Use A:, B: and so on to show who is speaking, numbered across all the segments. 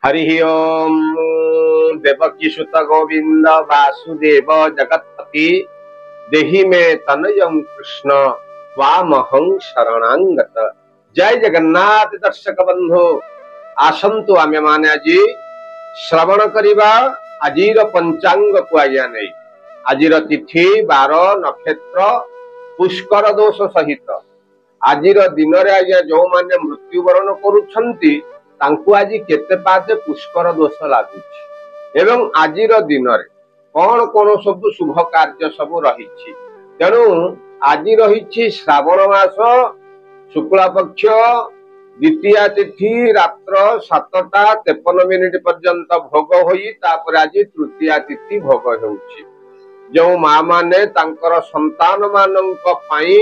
A: हरि ओम। देवकी सुत गोविंद वासुदेव जगत्पति देहि में तनयं कृष्ण स्वामहं शरणांगत। जय जगन्नाथ दर्शक बंधु आसंतु आमे माने आजी श्रवण करिबा आजिर पंचांग को आज्ञा नहीं। आजिर तिथि बार नक्षत्र पुष्कर दोष सहित आजिर दिन रे आज्ञा जो माने मृत्युवरण करुछंती तांकु आजी केते पादे पुष्कर दोष लागुछि एवं आजिर दिन रे कौन कौन सब शुभ कार्य सब रही। तेणु आज रही श्रावण मास शुक्ला पक्ष द्वितीय तिथि रात्र 7:53 पर्यंत भोग होई तापर आज तृतीय तिथि भोग होउछि। जो माँ माने तांकर संतान मानंक पाई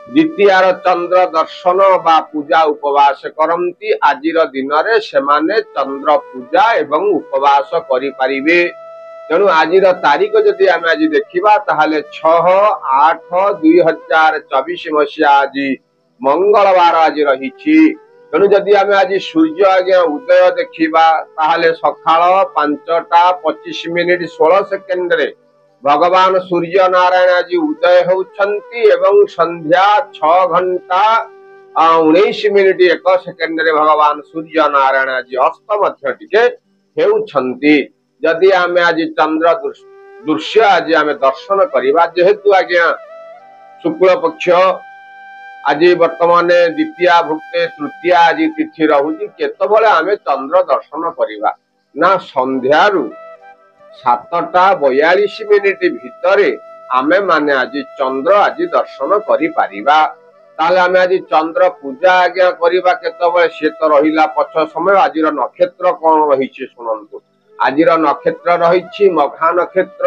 A: द्वितीयार चंद्र दर्शन बा पूजा उपवास करती आजिर दिन रे सेमाने चंद्र पूजा एवं उपवास करि परिबे। तेणु आज तारीख जदि आम आज देखा ताहले 6/8/2024 मसीहा आज मंगलवार आज रही। तेणु जदि आम आज सूर्य आज्ञा उदय देखा ताहले सकाळ 5:25 16 सेकेंड रे भगवान सूर्य नारायण आज उदय होउछंती एवं संध्या 6:19 1 सेकेंड रे भगवान सूर्य नारायण आज अस्त मध्य टिके हेउछंती। जदि आमे आज चंद्र दृश्य आज आमे दर्शन करिबा जेहेतु आज्ञा शुक्ल पक्ष आज वर्तमान द्वितीय भुक्ते तृतीय आज तिथि रहुची केतबले आमे चंद्र दर्शन करिबा ना संध्यारू 7:42 भितरे आमे माने आज चंद्र आज दर्शन करि पारिबा। ताले आमे आज चंद्र पूजा आज्ञा करिबा केतबले से तो रहिला पछ समय। आजिर नक्षत्र कोन रहिछि सुनंतु। आजिर नक्षत्र रही मघा नक्षत्र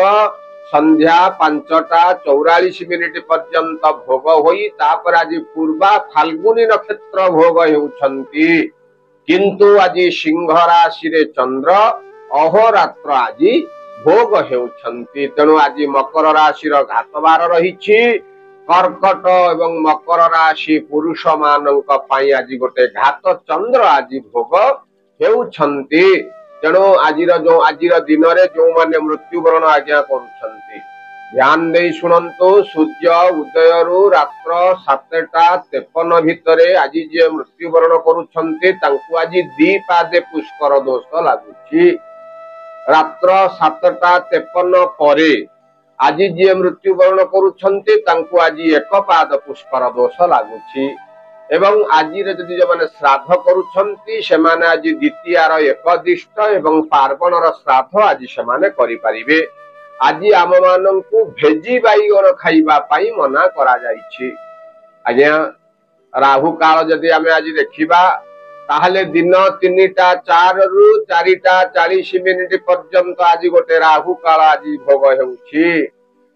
A: संध्या 5:44 पर्यंत भोग होई तापर आज पूर्वा फाल्गुनी नक्षत्र भोग हेउछंती। किंतु आज सिंह राशि रे चंद्र अहोरात्र आज भोग हेउछंती। तेणु आज मकर राशि घातबार रही। कर्कट एवं मकर राशि पुरुष मानक पाई आज गोटे घात चंद्र आज भोग हेउछंती। तेणु आजिर दिन रे जो माने मृत्युवरण आज्ञा करुछंती ध्यान दे शुणंतु। सूर्य उदय रु रात्र 7:53 भितरे आज जे मृत्युवरण करुछंती तांकु आज दी पादे पुष्कर दोष लागुछि। रात्र 7:53 परे आज जे मृत्युवरण करुछंती तांकु आज एक पाद पुष्कर दोष लागुछि। एवं आज जदि जो माने श्राद्ध करुछंती सेमाने आज द्वितीयार एकदिष्ट एवं पार्वणर श्राद्ध आज सेमाने करि परिबे। आज आम मानंकु भेजी बाईगण खाइबा पाई मना करा जाइछि। आज्ञा राहु काल जदि आमे आज देखिबा ताहले दिन 3:04 रु 4:40 पर्यंत आज गोटे राहु काल आज भोग हेउछि।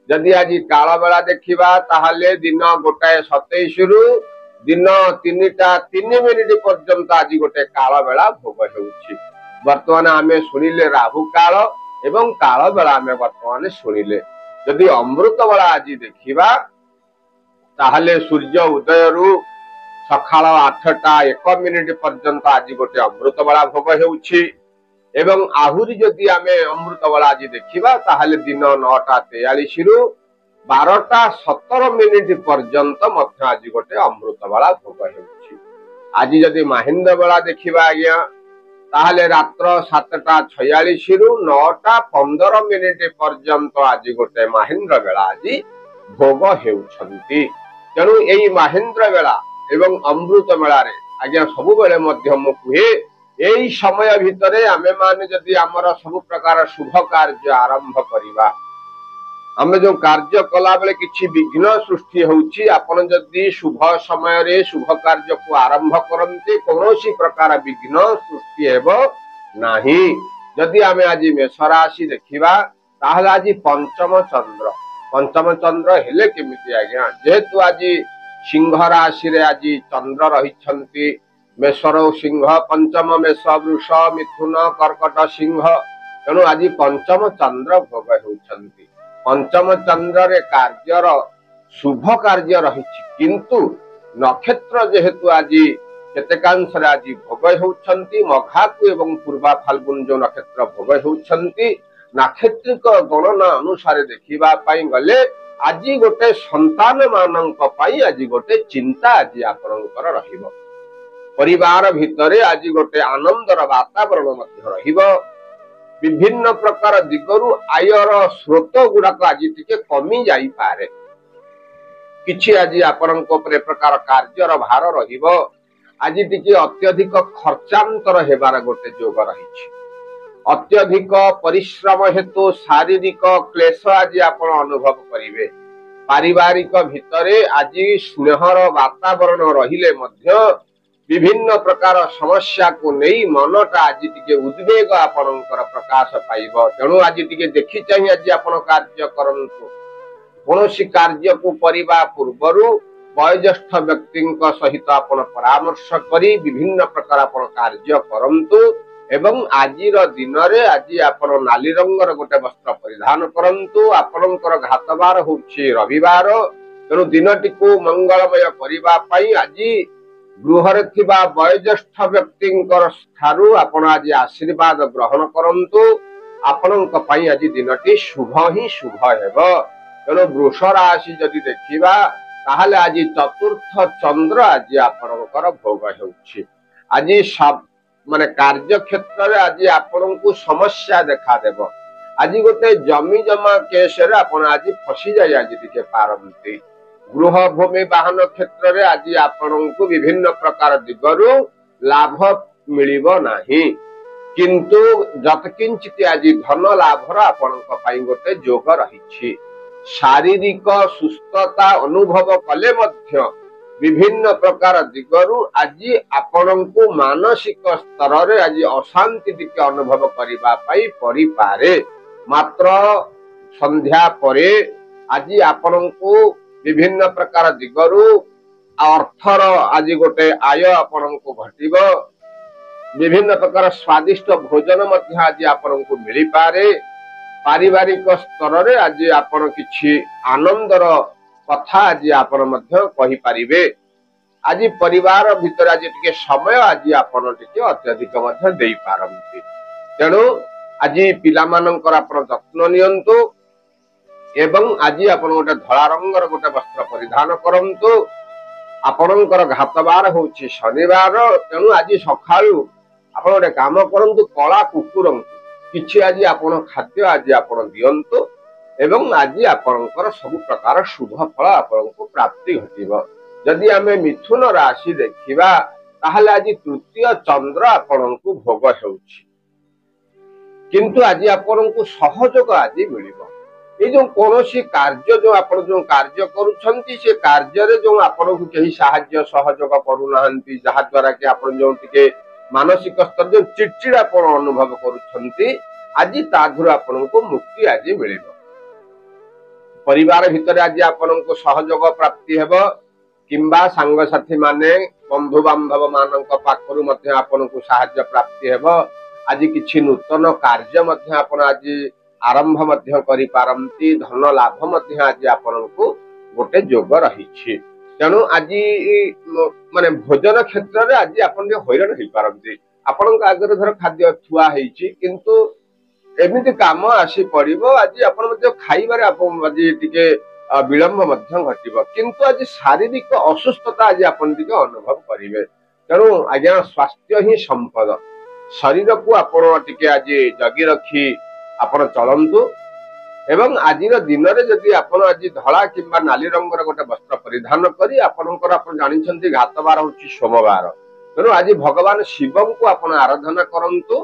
A: जदि आज काल बेला देखिबा ताहले दिन 1:27 रु दिन 3:03 पर्यंत आज गोटे काल बेला भोग हेउछि। वर्तमान आमे सुनिले राहु काल एवं काल बेला आमे वर्तमान सुनिले। जदि अमृत बेला आज देखिबा ताहले सूर्य उदय रु सकाळ 8:01 पर्यंत आज गोटे अमृत बेला भोग हेउछि। एवं आहुरी जदि आमे अमृत बेला आज देखिबा ताहले दिन 9:43 रु 12:17 पर्यंत मध्य आज गोटे अमृत बेला भोग हेउछि। आज जदि महेंद्र बेला देखिबा आज्ञा ताहले रात्र 7:46 रु 9:15 पर्यंत आज गोटे महेंद्र बेला आज भोग हेउछंती। तेणु एई महेंद्र बेला एवं अमृत बेला रे आज्ञा सबु बेले मध्य मु कुहे एई समय भितरे आमे माने जदि हमर सब प्रकार शुभ कार्य आरंभ करिबा आमे जो कार्य कला बेले किछि विघ्न सृष्टि होउछि। आपण जदि शुभ समय रे शुभ कार्य को आरंभ करन्ते कोनोसी प्रकार विघ्न सृष्टि हेबो नाही। जदि आमे आज मेष राशि देखिबा ताहले आज पंचम चंद्र हेले केमिति आज्ञा जेहेतु आज सिंह राशि रे आज चंद्र रहिछंती। मेषरो सिंह पंचम मेष वृष मिथुन कर्कट सिंह। तेणु आज पंचम चंद्र भोग हेउछंती। पंचम चंद्र रे कार्यर शुभ कार्य रही किंतु नक्षत्र जेहेतु आज କେତେକାଂଶରେ ଆଜି ଭୋଗ ହେଉଛନ୍ତି। ମଘାକୁ ଏବଂ ପୂର୍ବା ଫାଲ୍ଗୁନ ଯେଉଁ ନକ୍ଷତ୍ର ଭୋଗ ହେଉଛନ୍ତି। ନାକ୍ଷତ୍ରିକ ଗଣନା ଅନୁସାରେ ଦେଖିବା ପାଇଁ ଗଲେ ଆଜି ଗୋଟେ ସନ୍ତାନ ମାନଙ୍କ ପାଇଁ ଆଜି ଗୋଟେ ଚିନ୍ତା ଆଜି ଆପଣଙ୍କର ରହିବ। ପରିବାର ଭିତରେ ଆଜି ଗୋଟେ ଆନନ୍ଦର ବାତାବରଣ ମଧ୍ୟ ରହିବ। ବିଭିନ୍ନ ପ୍ରକାର ଦିଗରୁ ଆୟର ସ୍ରୋତ ଗୁଡାକ ଆଜି ଟିକେ କମି ଯାଇପାରେ। କିଛି ଆଜି ଆପଣଙ୍କ ଉପରେ ପ୍ରକାର କାର୍ଯ୍ୟର ଭାର ରହିବ। ଆଜି ଟିକେ ଅତ୍ୟଧିକ ଖର୍ଚ୍ଚାନ୍ତର ହେବାର ଗୋଟେ ଯୋଗ ରହିଛି। ଅତ୍ୟଧିକ ପରିଶ୍ରମ ହେତୁ ଶାରୀରିକ କ୍ଲେଶ ଆଜି ଆପଣ ଅନୁଭବ କରିବେ। ପାରିବାରିକ ଭିତରେ ଆଜି ସ୍ନେହର ବାତାବରଣ ରହିଲେ ମଧ୍ୟ ବିଭିନ୍ନ ପ୍ରକାର ସମସ୍ୟାକୁ ନେଇ ମନଟା ଆଜି ଟିକେ ଉଦ୍ବେଗ ଆପଣଙ୍କର ପ୍ରକାଶ ପାଇବ। ତେଣୁ ଆଜି ଟିକେ ଦେଖି ଚାହିଁ ଆଜି ଆପଣ କାର୍ଯ୍ୟ କରନ୍ତୁ। କୌଣସି କାର୍ଯ୍ୟକୁ କରିବା ପୂର୍ବରୁ ବୟୋଜ୍ୟେଷ୍ଠ ବ୍ୟକ୍ତିଙ୍କ ସହିତ ଆପଣ ପରାମର୍ଶ କରି ବିଭିନ୍ନ ପ୍ରକାର ଆପଣ କାର୍ଯ୍ୟ କରନ୍ତୁ। ଏବଂ ଆଜିର ଦିନରେ ଆଜି ଆପଣ ନାଲି ରଙ୍ଗର ଗୋଟେ ବସ୍ତ୍ର ପରିଧାନ କରନ୍ତୁ। ଆପଣଙ୍କର ଘାତବାର ହେଉଛି ରବିବାର। ତେଣୁ ଦିନଟିକୁ ମଙ୍ଗଳମୟ କରିବା ପାଇଁ ଆଜି ଗୃହରେ ଥିବା ବୟୋଜ୍ୟେଷ୍ଠ ବ୍ୟକ୍ତିଙ୍କର ଠାରୁ ଆପଣ ଆଜି ଆଶୀର୍ବାଦ ଗ୍ରହଣ କରନ୍ତୁ। ଆପଣଙ୍କ ପାଇଁ ଆଜି ଦିନଟି ଶୁଭ ହିଁ ଶୁଭ ହେବ। ତେଣୁ ବୃଷ ରାଶି ଯଦି ଦେଖିବା ତାହେଲେ ଆଜି ଚତୁର୍ଥ ଚନ୍ଦ୍ର ଆଜି ଆପଣଙ୍କର ଭୋଗ ହେଉଛି। ଆଜି ମାନେ କାର୍ଯ୍ୟକ୍ଷେତ୍ରରେ ଆଜି ଆପଣଙ୍କୁ ସମସ୍ୟା ଦେଖାଦେବ। ଆଜି ଗୋଟେ ଜମି ଜମା କେସରେ ଆପଣ ଆଜି ଫସି ଯାଇ ଆଜି ଟିକେ ପାରନ୍ତି। ଗୃହ ଭୂମି ବାହନ କ୍ଷେତ୍ରରେ ଆଜି ଆପଣଙ୍କୁ ବିଭିନ୍ନ ପ୍ରକାର ଦିଗରୁ ଲାଭ ମିଳିବ ନାହିଁ। କିନ୍ତୁ ଯତ୍କିଞ୍ଚିତ ଆଜି ଧନ ଲାଭର ଆପଣଙ୍କ ପାଇଁ ଗୋଟେ ଯୋଗ ରହିଛି। ଶାରୀରିକ ସୁସ୍ଥତା ଅନୁଭବ କଲେ ମଧ୍ୟ ବିଭିନ୍ନ ପ୍ରକାର ଦିଗରୁ ଆଜି ଆପଣଙ୍କୁ ମାନସିକ ସ୍ତରରେ ଆଜି ଅଶାନ୍ତି ଟିକେ ଅନୁଭବ କରିବା ପାଇଁ ପଡିପାରେ। ମାତ୍ର ସନ୍ଧ୍ୟା ପରେ ଆଜି ଆପଣଙ୍କୁ ବିଭିନ୍ନ ପ୍ରକାର ଦିଗରୁ ଅର୍ଥର ଆଜି ଗୋଟେ ଆୟ ଆପଣଙ୍କୁ ଘଟିବ। ବିଭିନ୍ନ ପ୍ରକାର ସ୍ୱାଦିଷ୍ଟ ଭୋଜନ ମଧ୍ୟ ଆଜି ଆପଣଙ୍କୁ ମିଳିପାରେ। ପାରିବାରିକ ସ୍ତରରେ ଆଜି ଆପଣ କିଛି ଆନନ୍ଦର କଥା ଆଜି ଆପଣ ମଧ୍ୟ କହିପାରିବେ। ଆଜି ପରିବାର ଭିତରେ ଆଜି ଟିକେ ସମୟ ଆଜି ଆପଣ ଟିକେ ଅତ୍ୟଧିକ ମଧ୍ୟ ଦେଇପାରନ୍ତି। ତେଣୁ ଆଜି ପିଲାମାନଙ୍କର ଆପଣ ଯତ୍ନ ନିଅନ୍ତୁ ଏବଂ ଆଜି ଆପଣ ଗୋଟେ ଧଳା ରଙ୍ଗର ଗୋଟେ ବସ୍ତ୍ର ପରିଧାନ କରନ୍ତୁ। ଆପଣଙ୍କର ଘାତବାର ହେଉଛି ଶନିବାର। ତେଣୁ ଆଜି ସକାଳୁ ଆପଣ ଗୋଟେ କାମ କରନ୍ତୁ, କଳା କୁକୁରଙ୍କୁ କିଛି ଆଜି ଆପଣ ଖାଦ୍ୟ ଆଜି ଆପଣ ଦିଅନ୍ତୁ ଏବଂ ଆଜି ଆପଣଙ୍କର ସବୁ ପ୍ରକାର ଶୁଭ ଫଳ ଆପଣଙ୍କୁ ପ୍ରାପ୍ତି ଘଟିବ। ଯଦି ଆମେ ମିଥୁନ ରାଶି ଦେଖିବା ତାହେଲେ ଆଜି ତୃତୀୟ ଚନ୍ଦ୍ର ଆପଣଙ୍କୁ ଭୋଗ ହେଉଛି। କିନ୍ତୁ ଆଜି ଆପଣଙ୍କୁ ସହଯୋଗ ଆଜି ମିଳିବ। এই যে কৌশি কার্য যে আপনার যে কার্য করছেন সে কার্যরে যে আপনার কেহি সাহায্য সহযোগ করুনা যাদ্বারা কি আপনার যে টিকে মানসিক স্তর যে চিড়চিড়াপণ অনুভব করছেন আজি তাধু আপনার মুক্তি আজি মিলিব। পরিবার ভিতরে আজি আপনার সহযোগ প্রাপ্তি হব কিংবা সাংগসাথী মানে বন্ধু বান্ধব মানক পাখরু মধ্যে আপনার সাহায্য প্রাপ্তি হব। আজি কিছু নূতন কার্য মধ্যে আপনার আজি আরম্ভ মধ্য করি পারନ୍ତି। ধন লাভ মধ্যে আজি আপনারকু গোটে যোগ রহিছি। তেণু আজি মানে ভোজন ক্ষেত্রে আজি আপন হইরাণ হই পারନ୍ତି। আপনার আগরে ধর খাদ্য থুয়া হয়েছি কিন্তু এমিতি কাম আসি পড়িব আজি আপন মধ্যে খাইবারে আপন আজি টিকে বিলম্ব মধ্য ঘটিব। কিন্তু আজি শারীরিক অসুস্থতা আজি আপন টিকে অনুভব করিবে। তেণু আজ্ঞা স্বাস্থ্য হি সম্পদ। শরীরকু আপন টিকে আজি জগি রখি ଆପଣ ଚଳନ୍ତୁ ଏବଂ ଆଜିର ଦିନରେ ଯଦି ଆପଣ ଆଜି ଧଳା କିମ୍ବା ନାଲି ରଙ୍ଗର ଗୋଟେ ବସ୍ତ୍ର ପରିଧାନ କରି ଆପଣଙ୍କର ଆପଣ ଜାଣିଛନ୍ତି ଘାତବାର ହେଉଛି ସୋମବାର। ତେଣୁ ଆଜି ଭଗବାନ ଶିବଙ୍କୁ ଆପଣ ଆରାଧନା କରନ୍ତୁ।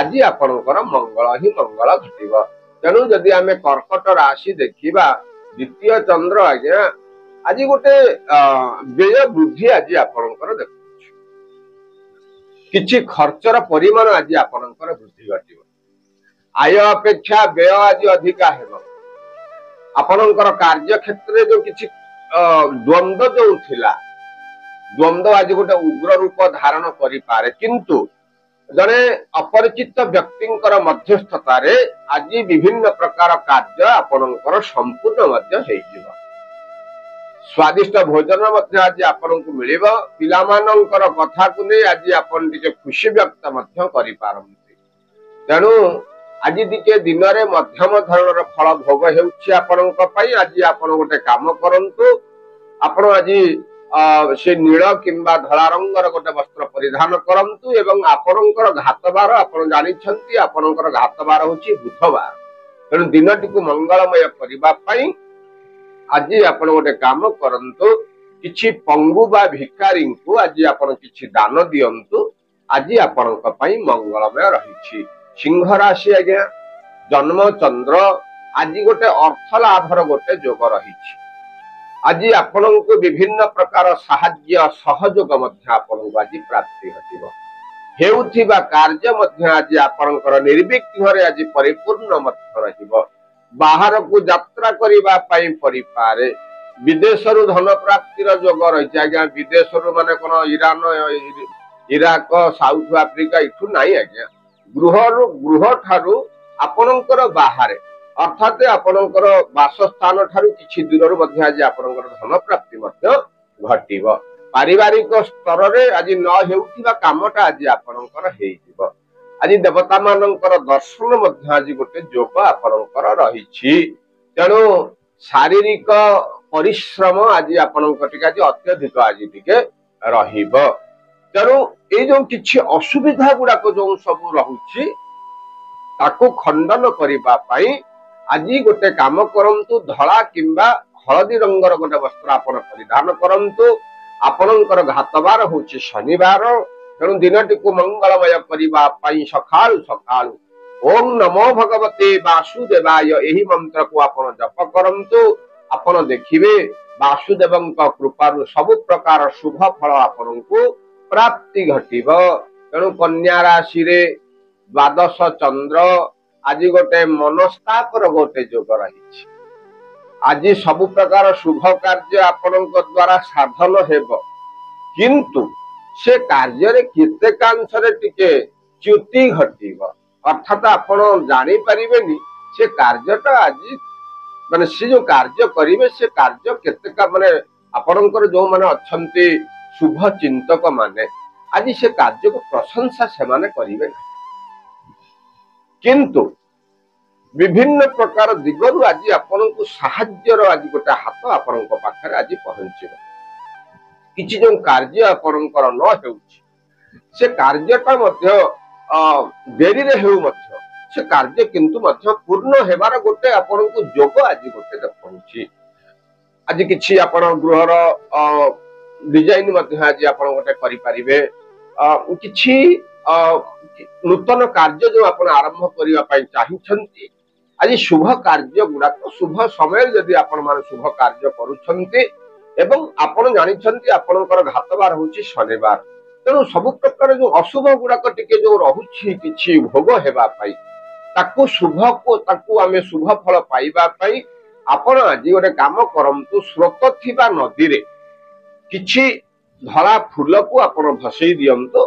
A: ଆଜି ଆପଣଙ୍କର ମଙ୍ଗଳ ହିଁ ମଙ୍ଗଳ ଘଟିବ। ତେଣୁ ଯଦି ଆମେ କର୍କଟ ରାଶି ଦେଖିବା ଦ୍ୱିତୀୟ ଚନ୍ଦ୍ର ଆଜ୍ଞା ଆଜି ଗୋଟେ ବ୍ୟୟ ବୃଦ୍ଧି ଆଜି ଆପଣଙ୍କର ଦେଖୁଛୁ। କିଛି ଖର୍ଚ୍ଚର ପରିମାଣ ଆଜି ଆପଣଙ୍କର ବୃଦ୍ଧି ଘଟିବ। आय अपेक्षा व्यय आज अधिका हेब। आपणकर कार्य क्षेत्र जो किसी द्वंद्व जो थिला द्वंद्व आज गोटे उग्र रूप धारण करिपारे। किंतु जड़े अपरिचित व्यक्तिंकर मध्यस्थतारे आज विभिन्न प्रकार कार्य आपणकर संपूर्ण मध्य हेइजिव। स्वादिष्ट भोजन मध्य आज आपनको मिलिब पिलामानंकर कथा को नहीं आज आपन टिके खुशी व्यक्त मध्य करि पारंती तेणु आज टिके दिन रे मध्यम धरणर फल भोग हेउछि आपनक पई आज आपन गोटे काम करंतु आपण आज से नील किंबा धला रंगर गोटे वस्त्र परिधान करंतु एवं आपणकर घातबार आपण जानिछंती आपणकर घातबार होछि बुधवार तेणु दिनटी को मंगलमय करिबा पई आज आपण गोटे काम करंतु किछि पंगु बा भिखारी को आज आपण किछि दान दियंतु आज आपणक पई मंगलमय रहिछि सिंह राशि आज्ञा जन्म चंद्र आज गोटे अर्थ लाभर गोटे जोग रहिछि आज आपनको विभिन्न प्रकार साहाय्य सहयोग मध्य आपनको आज प्राप्ति घटिबो हेउथिबा कार्य मध्य आज आपनकर निर्विघ्न आज परिपूर्ण मध्य रहिबो बाहर को यात्रा करिबा पई परिपारे विदेश रु धन प्राप्तिर जोग रहिछि आज्ञा विदेश रु माने कोन ईरान इराक साउथ अफ्रीका इठु नाही आज्ञा गृह ठारू आपनकर बाहर अर्थात आपनकर वासस्थान ठारू किछि दूर मध्य आज आपनकर धन प्राप्ति मध्य घटिबो पारिवारिक स्तर रे आज न हेउथिबा कामटा आज आपनकर हेइजिबो आज देवता मानकर दर्शन मध्य आज गोटे जोग आपनकर रहिछि तेणु शारीरिक परिश्रम आज आपनकर टिके आज अत्यधिक आज टिके रहिबो तेणु ए जो किछि असुविधा गुडा को जो सब रहुछि ताको खंडन करिबा पई आज गोटे काम करंतु धला किंबा हलदी रंगर गोटे वस्त्र आपण परिधान करंतु आपणकर घातबार होछि शनिवार तेणु दिनटी को मंगलमय करिबा पई सकाळु सकाळु ओम नमो भगवते वासुदेवाय एही मंत्र को आपण जप करंतु आपण देखिबे वासुदेवंक कृपारु सब प्रकार शुभ फल आपनकु प्राप्ति घटिबो तेणु कन्या राशि रे द्वादश चंद्र आज गोटे मनस्तापर गोटे जोग रही आज सब प्रकार शुभ कार्य आपनक द्वारा साधन हेब किंतु से कार्य रे केतेकांश रे टिके च्युति घटिब अर्थात आपण जानी परिबेनी से कार्यटा आज माने से जो कार्य करिवे से कार्य केतेका माने आपनकर जो माने अछंती शुभ चिंतक माने आज से कार्य को प्रशंसा से माने करिवे किंतु विभिन्न प्रकार दिगरु आज आपनकु साहाय्यर आज गोटे हाथ आपनक पाखरे आज पहुंचीबो किछि जो कार्य आपनकर न हेउछि से कार्यटा मध्य देरी रे हेउ मध्य से कार्य किंतु मध्य पूर्ण हेबार गोटे आपनकु जोग आज गोटे देखौछि आज किछि आपण गृहर डिजाइन मध्य आज आपण गोटे करि परिबे किछि नूतन कार्य जो आपण आरंभ करिवा पई चाहिछंती आज शुभ कार्य गुडा शुभ समय यदि आपण माने शुभ कार्य करूछंती एवं आपण जानिछंती आपणकर घातबार होछि शनिवार तेणु सब प्रकार जो अशुभ गुडा टिके जो रहुछि किछि भोग हेबा पई ताकू शुभ को ताकू आमे शुभ फल पाइबा पई आपण आज गोटे काम करंतु स्रोत थिबा नदी रे किछि धला फूल को आपण भसई दियंतो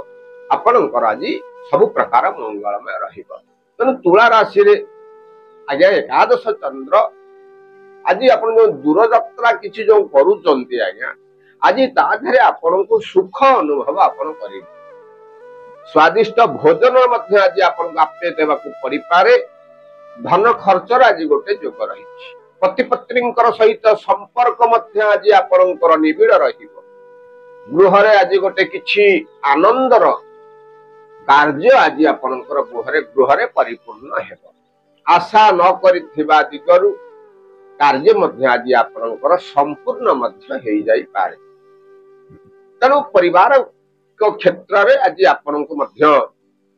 A: आपणकर आज सब प्रकार मंगलमय रहिबो तेणु तुला राशि रे आज्ञा एकादश चंद्र आज आपण जो दूर यात्रा किछि जो करूचंती आज्ञा आज ताधरे आपनको सुख अनुभव आपण करिबे स्वादिष्ट भोजन मध्य आज आपण आपे देबा को परि पारे धन खर्च आज गोटे जोग रहिछि पति पत्नींकर सहित संपर्क मध्य आज आपणकर निबिड़ रहिबो गृह रे आज गोटे किछि आनंदर कार्य आज आपणकर गृह रे परिपूर्ण हेबो आशा न करिथिबा दिगरु कार्य मध्य आज आपणकर संपूर्ण मध्य हेइ जाई पारे तेणु परिवार को क्षेत्र रे आज आपणको मध्य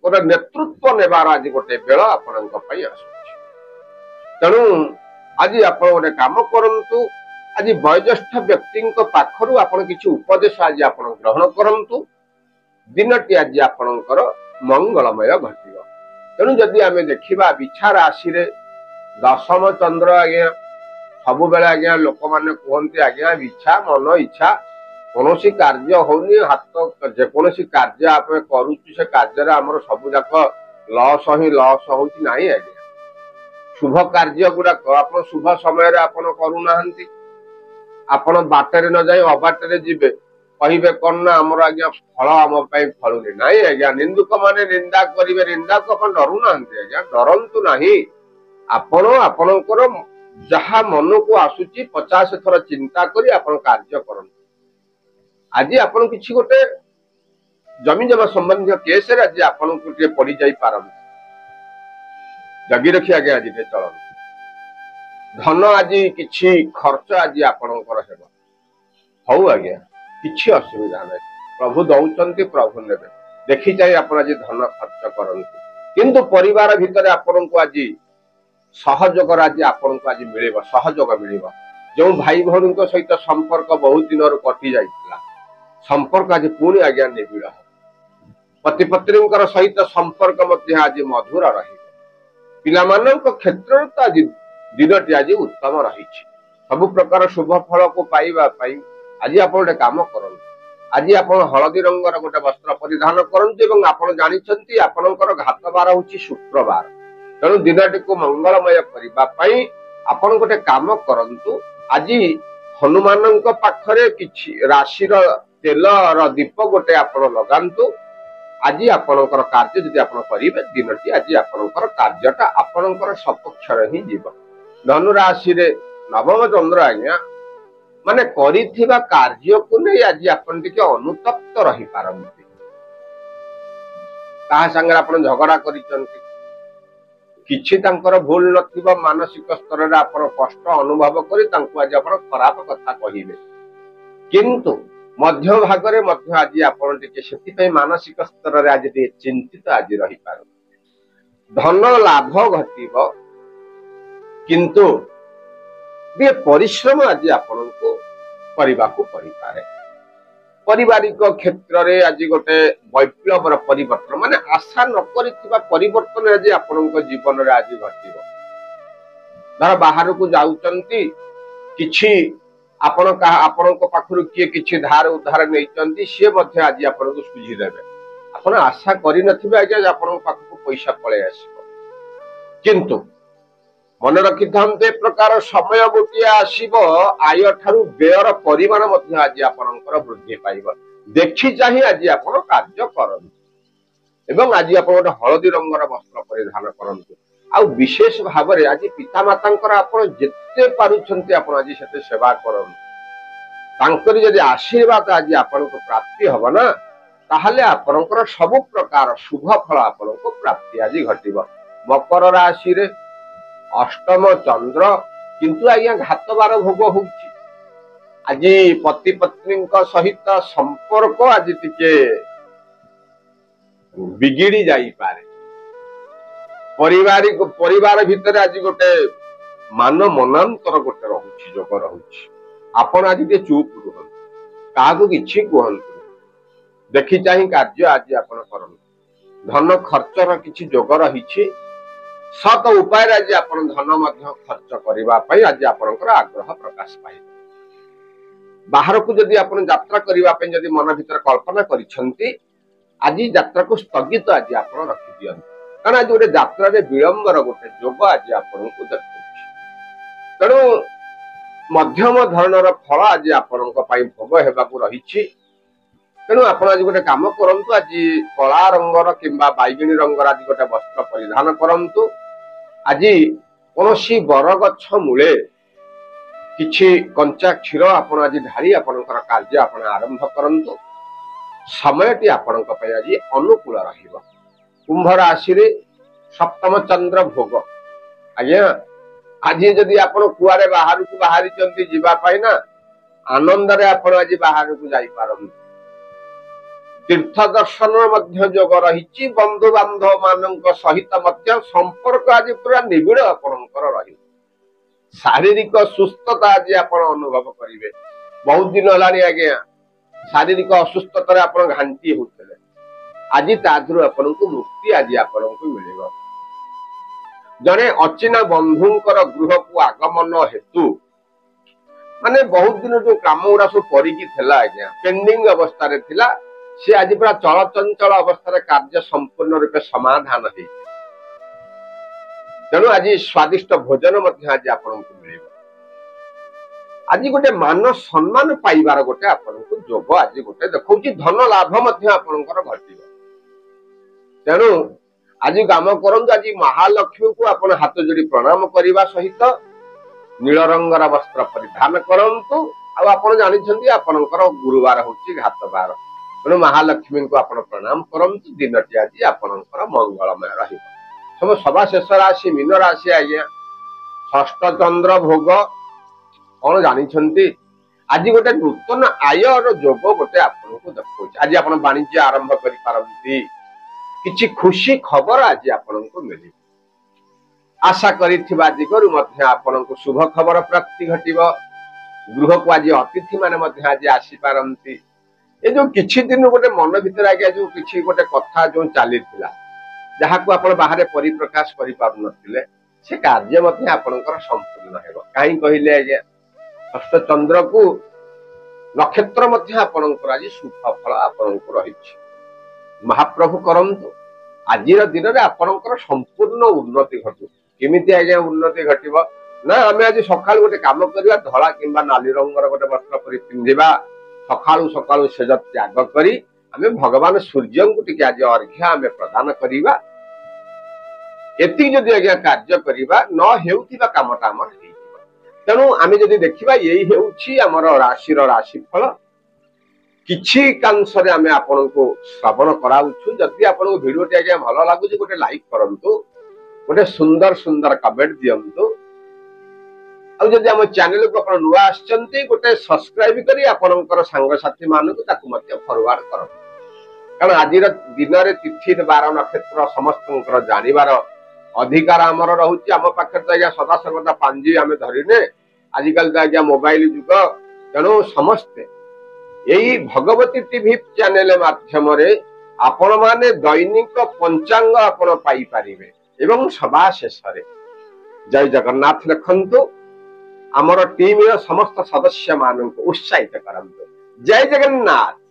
A: गोटे नेतृत्व नेबार आज गोटे बेल आपणक पई आसुछि तेणु आज आपण गोटे काम करंतु आज वयोज्येष्ठ व्यक्ति पाखरु आपण किछि उपदेश आज आपण ग्रहण करंतु दिनटी आज आपणकर मंगलमय घटिबो तेणु जदि आमे देखिबा विचार राशि रे दशम चंद्र आज्ञा सब बेले आज्ञा लोक माने कहंती आज्ञा इच्छा मन इच्छा कोनोसी कार्य होनी हाथ जेकोसी कार्य आप करूछु से कार्य रे हमर सब जाक लॉस ही लॉस होची नाही आज्ञा शुभ कार्य गुडा आपण शुभ समय रे आपण करू नाहंती ଆପଣ ବାଟରେ ନ ଯାଇ ଅବାଟରେ ଯିବେ କହିବେ କଣ ନା ଆମର ଆଜ୍ଞା ଫଳ ଆମ ପାଇଁ ଫଳୁନି। ନାଇଁ ଆଜ୍ଞା, ନିନ୍ଦୁକ ମାନେ ନିନ୍ଦା କରିବେ, ନିନ୍ଦାକୁ ଆପଣ ଡରୁନାହାନ୍ତି ଆଜ୍ଞା, ଡରନ୍ତୁ ନାହିଁ। ଆପଣ ଆପଣଙ୍କର ଯାହା ମନକୁ ଆସୁଛି 50 ଥର ଚିନ୍ତା କରି ଆପଣ କାର୍ଯ୍ୟ କରନ୍ତୁ। ଆଜି ଆପଣ କିଛି ଗୋଟେ ଜମି ଜମା ସମ୍ବନ୍ଧୀୟ କେସରେ ଆଜି ଆପଣଙ୍କୁ ଟିକେ ପଡିଯାଇ ପାରନ୍ତି, ଜଗି ରଖି ଆଜ୍ଞା ଆଜି ଟିକେ ଚଳନ୍ତୁ। ଧନ ଆଜି କିଛି ଖର୍ଚ୍ଚ ଆଜି ଆପଣଙ୍କର ହେବ। ହଉ ଆଜ୍ଞା, କିଛି ଅସୁବିଧା ନାହିଁ, ପ୍ରଭୁ ଦଉଛନ୍ତି ପ୍ରଭୁ ନେବେ, ଦେଖି ଚାହିଁ ଆପଣ ଆଜି ଧନ ଖର୍ଚ୍ଚ କରନ୍ତୁ। କିନ୍ତୁ ପରିବାର ଭିତରେ ଆପଣଙ୍କୁ ଆଜି ସହଯୋଗର ଆଜି ଆପଣଙ୍କୁ ଆଜି ମିଳିବ, ସହଯୋଗ ମିଳିବ। ଯେଉଁ ଭାଇ ଭଉଣୀଙ୍କ ସହିତ ସମ୍ପର୍କ ବହୁତ ଦିନରୁ କଟି ଯାଇଥିଲା, ସମ୍ପର୍କ ଆଜି ପୁଣି ଆଜ୍ଞା ନିବିଡ଼ ହେବ। ପତି ପତ୍ନୀଙ୍କର ସହିତ ସମ୍ପର୍କ ମଧ୍ୟ ଆଜି ମଧୁର ରହିବ। ପିଲାମାନଙ୍କ କ୍ଷେତ୍ରରେ ତ ଆଜି ଦିନଟି ଆଜି ଉତ୍ତମ ରହିଛି। ସବୁ ପ୍ରକାର ଶୁଭ ଫଳକୁ ପାଇବା ପାଇଁ ଆଜି ଆପଣ ଗୋଟେ କାମ କରନ୍ତୁ। ଆଜି ଆପଣ ହଳଦୀ ରଙ୍ଗର ଗୋଟେ ବସ୍ତ୍ର ପରିଧାନ କରନ୍ତୁ ଏବଂ ଆପଣ ଜାଣିଛନ୍ତି ଆପଣଙ୍କର ଘାତ ବାର ହଉଛି ଶୁକ୍ରବାର। ତେଣୁ ଦିନଟିକୁ ମଙ୍ଗଳମୟ କରିବା ପାଇଁ ଆପଣ ଗୋଟେ କାମ କରନ୍ତୁ। ଆଜି ହନୁମାନଙ୍କ ପାଖରେ କିଛି ରାଶିର ତେଲର ଦୀପ ଗୋଟେ ଆପଣ ଲଗାନ୍ତୁ। ଆଜି ଆପଣଙ୍କର କାର୍ଯ୍ୟ ଯଦି ଆପଣ କରିବେ, ଦିନଟି ଆଜି ଆପଣଙ୍କର କାର୍ଯ୍ୟଟା ଆପଣଙ୍କର ସପକ୍ଷରେ ହିଁ ଯିବ। ଧନୁ ରାଶିରେ ନବମ ଚନ୍ଦ୍ର ଆଜ୍ଞା ମାନେ କରିଥିବା କାର୍ଯ୍ୟକୁ ନେଇ ଆଜି ଆପଣ ଟିକେ ଅନୁତପ୍ତ ରହିପାରନ୍ତି। କାହା ସାଙ୍ଗରେ ଆପଣ ଝଗଡା କରିଛନ୍ତି, କିଛି ତାଙ୍କର ଭୁଲ ନଥିବ, ମାନସିକ ସ୍ତରରେ ଆପଣ କଷ୍ଟ ଅନୁଭବ କରି ତାଙ୍କୁ ଆଜି ଆପଣ ଖରାପ କଥା କହିବେ, କିନ୍ତୁ ମଧ୍ୟ ଭାଗରେ ମଧ୍ୟ ଆଜି ଆପଣ ଟିକେ ସେଥିପାଇଁ ମାନସିକ ସ୍ତରରେ ଆଜି ଟିକେ ଚିନ୍ତିତ ଆଜି ରହିପାରନ୍ତି। ଧନ ଲାଭ ଘଟିବ, କିନ୍ତୁ ଟିକେ ପରିଶ୍ରମ ଆଜି ଆପଣଙ୍କୁ କରିବାକୁ ପଡିପାରେ। ପାରିବାରିକ କ୍ଷେତ୍ରରେ ଆଜି ଗୋଟେ ବୈପ୍ଳବର ପରିବର୍ତ୍ତନ, ମାନେ ଆଶା ନ କରିଥିବା ପରିବର୍ତ୍ତନ ଆଜି ଆପଣଙ୍କ ଜୀବନରେ ଆଜି ଘଟିବ। ଧର ବାହାରକୁ ଯାଉଛନ୍ତି, କିଛି ଆପଣଙ୍କ ପାଖରୁ କିଏ କିଛି ଧାର ଉଦ୍ଧାର ନେଇଛନ୍ତି, ସିଏ ମଧ୍ୟ ଆଜି ଆପଣଙ୍କୁ ସୁଝିଦେବେ। ଆପଣ ଆଶା କରିନଥିବେ ଆଜ୍ଞା ଯେ ଆପଣଙ୍କ ପାଖକୁ ପଇସା ପଳେଇ ଆସିବ, କିନ୍ତୁ ମନେ ରଖିଥାନ୍ତୁ ଏ ପ୍ରକାର ସମୟ ଗୋଟିଏ ଆସିବ, ଆୟ ଠାରୁ ବ୍ୟୟର ପରିମାଣ ମଧ୍ୟ ଆଜି ଆପଣଙ୍କର ବୃଦ୍ଧି ପାଇବ। ଦେଖି ଚାହିଁ ଆଜି ଆପଣ କାର୍ଯ୍ୟ କରନ୍ତୁ ଏବଂ ଆଜି ଆପଣ ଗୋଟେ ହଳଦୀ ରଙ୍ଗର ବସ୍ତ୍ର ପରିଧାନ କରନ୍ତୁ। ଆଉ ବିଶେଷ ଭାବରେ ଆଜି ପିତାମାତାଙ୍କର ଆପଣ ଯେତେ ପାରୁଛନ୍ତି ଆପଣ ଆଜି ସେତେ ସେବା କରନ୍ତୁ। ତାଙ୍କରି ଯଦି ଆଶୀର୍ବାଦ ଆଜି ଆପଣଙ୍କୁ ପ୍ରାପ୍ତି ହବ ନା, ତାହେଲେ ଆପଣଙ୍କର ସବୁ ପ୍ରକାର ଶୁଭ ଫଳ ଆପଣଙ୍କୁ ପ୍ରାପ୍ତି ଆଜି ଘଟିବ। ମକର ରାଶିରେ ଅଷ୍ଟମ ଚନ୍ଦ୍ର, କିନ୍ତୁ ଆଜ୍ଞା ଘାତ ବାର ଭୋଗ ହଉଛି। ଆଜି ପତି ପତ୍ନୀଙ୍କ ସହିତ ସମ୍ପର୍କ ଆଜି ଟିକେ ବିଗିଡି ଯାଇପାରେ। ପରିବାର ଭିତରେ ଆଜି ଗୋଟେ ମାନ ମନାନ୍ତର ଗୋଟେ ରହୁଛି, ଯୋଗ ରହୁଛି। ଆପଣ ଆଜି ଟିକେ ଚୁପ୍ ରୁହନ୍ତୁ, କାହାକୁ କିଛି କୁହନ୍ତୁ, ଦେଖି ଚାହିଁ କାର୍ଯ୍ୟ ଆଜି ଆପଣ କରନ୍ତୁ। ଧନ ଖର୍ଚ୍ଚର କିଛି ଯୋଗ ରହିଛି, ସତ ଉପାୟରେ ଆଜି ଆପଣ ଧନ ମଧ୍ୟ ଖର୍ଚ୍ଚ କରିବା ପାଇଁ ଆଜି ଆପଣଙ୍କର ଆଗ୍ରହ ପ୍ରକାଶ ପାଇବ। ବାହାରକୁ ଯଦି ଆପଣ ଯାତ୍ରା କରିବା ପାଇଁ ଯଦି ମନ ଭିତରେ କଳ୍ପନା କରିଛନ୍ତି, ଆଜି ଯାତ୍ରାକୁ ସ୍ଥଗିତ ଆଜି ଆପଣ ରଖିଦିଅନ୍ତୁ, କାରଣ ଆଜି ଗୋଟେ ଯାତ୍ରାରେ ବିଳମ୍ବର ଗୋଟେ ଯୋଗ ଆଜି ଆପଣଙ୍କୁ ଦେଖାଉଛି। ତେଣୁ ମଧ୍ୟମ ଧରଣର ଫଳ ଆଜି ଆପଣଙ୍କ ପାଇଁ ଭୋଗ ହେବାକୁ ରହିଛି। ତେଣୁ ଆପଣ ଆଜି ଗୋଟେ କାମ କରନ୍ତୁ, ଆଜି କଳା ରଙ୍ଗର କିମ୍ବା ବାଇଗଣୀ ରଙ୍ଗର ଆଜି ଗୋଟେ ବସ୍ତ୍ର ପରିଧାନ କରନ୍ତୁ। ଆଜି କୌଣସି ବରଗଛ ମୂଳେ କିଛି କଞ୍ଚା କ୍ଷୀର ଆପଣ ଆଜି ଢାଳି ଆପଣଙ୍କର କାର୍ଯ୍ୟ ଆପଣ ଆରମ୍ଭ କରନ୍ତୁ। ସମୟଟି ଆପଣଙ୍କ ପାଇଁ ଆଜି ଅନୁକୂଳ ରହିବ। କୁମ୍ଭ ରାଶିରେ ସପ୍ତମ ଚନ୍ଦ୍ର ଭୋଗ, ଆଜ୍ଞା ଆଜି ଯଦି ଆପଣ କୁଆଡେ ବାହାରକୁ ବାହାରିଛନ୍ତି ଯିବା ପାଇଁ ନା, ଆନନ୍ଦରେ ଆପଣ ଆଜି ବାହାରକୁ ଯାଇପାରନ୍ତି। ତୀର୍ଥ ଦର୍ଶନ ମଧ୍ୟ ଯୋଗ ରହିଛି। ବନ୍ଧୁ ବାନ୍ଧବ ମାନଙ୍କ ସହିତ ମଧ୍ୟ ସମ୍ପର୍କ ଆଜି ପୁରା ନିବିଡ଼ ଆପଣଙ୍କର ରହିବ। ଶାରୀରିକ ସୁସ୍ଥତା ଆଜି ଆପଣ ଅନୁଭବ କରିବେ। ବହୁତ ଦିନ ହେଲାଣି ଆଜ୍ଞା ଶାରୀରିକ ଅସୁସ୍ଥତାରେ ଆପଣ ଘାଣ୍ଟି ହେଉଥିଲେ, ଆଜି ତା ଦେହରୁ ଆପଣଙ୍କୁ ମୁକ୍ତି ଆଜି ଆପଣଙ୍କୁ ମିଳିବ। ଜଣେ ଅଚିହ୍ନା ବନ୍ଧୁଙ୍କର ଗୃହକୁ ଆଗମନ ହେତୁ, ମାନେ ବହୁତ ଦିନ ଯୋଉ କାମ ଗୁଡା ସବୁ କରିକି ଥିଲା ଆଜ୍ଞା, ପେଣ୍ଡିଂ ଅବସ୍ଥାରେ ଥିଲା, ସେ ଆଜି ପୁରା ଚଳଚଞ୍ଚଳ ଅବସ୍ଥାରେ କାର୍ଯ୍ୟ ସମ୍ପୂର୍ଣ୍ଣ ରୂପେ ସମାଧାନ ହେଇଛି। ତେଣୁ ଆଜି ସ୍ୱାଦିଷ୍ଟ ଭୋଜନ ମଧ୍ୟ ଆଜି ଆପଣଙ୍କୁ ମିଳିବ। आज गोटे मान सम्मान पाइबार गोटे आपको जोग आज गोटे देखा धन लाभ आपणकर घटिव तेणु आज काम करूँ आज महालक्ष्मी को आप हाथ जोड़ी प्रणाम करने सहित नील रंगर वस्त्र परिधान करंतु आप जानते आपणकर गुरुवार हूँ घातबार तेणु महालक्ष्मी को आप प्रणाम करंतु दिनटी आज आपणकर मंगलमय रही सब सभा शेष राशि मीन राशि आज्ञा षष्ठ चंद्र भोग कौन जानते आज गोटे नूतन आयर जोग गोटे आपको देखा आज आप वाणिज्य आरंभ करपारती किछि खुशी खबर आज आपको मिल आशा करिथिबा दिगरु आपको शुभ खबर प्राप्ति घटिव गृह को आज अतिथि माने आज आसी पारंती ये जो किछि दिन गोटे मन भीतर आज्ञा जो किछि गोटे कथा जो चली जहाँ को आप बाहर परिप्रकाश कर पार नथिले से कार्य आपणकर संपूर्ण हेबो काई कहिले आज्ञा षष्ठ चंद्र को नक्षत्र आपणकर आज शुभ फल आपणको रही महाप्रभु करंतु आज दिन में आपणकर संपूर्ण उन्नति घटू केमिति आज्ञा उन्नति घटिव ना आम आज सका गोटे कम करवा धला कि नाली रंगर गोटे वस्त्र पिंधा सकाळु सकाळु सेज त्याग करी आमे भगवान सूर्य को टिके आज अर्घ्य आमे प्रदान करिबा एति जदि आज्ञा कार्य करिबा न हेउथिबा कामटा हमर हेइबा तेणु आमे जदि देखिबा एई हेउछि हमर राशिर राशिफल किछि कांशरे आमे आपनको श्रवण कराउछु जदि आपनको भिडियोटी आज्ञा भलो लागुछि गोटे लाइक करंतु गोटे सुंदर सुंदर कमेंट दियंतु और जदि हम चैनल को आप नुआ आछंती गोटे सब्सक्राइब करी आपनकर संग साथी मानक ताकू मध्य फॉरवर्ड करो कारण आज दिन रे तिथि बार नक्षत्र समस्त जानिबार अधिकार आमर रहुची आम पाखे तो आज्ञा सदा सर्वदा पांजी आम धरिने आजिकल तो आज्ञा मोबाइल जुग तेणु समस्ते यही भगवती टीवी चैनल माध्यम आपण माने दैनिक पंचांग आपण पाई पारिबे एवं सभा शेष जय जगन्नाथ लिखंतु आमर टीम समस्त सदस्य मान उत्साहित करंतु जय जगन्नाथ।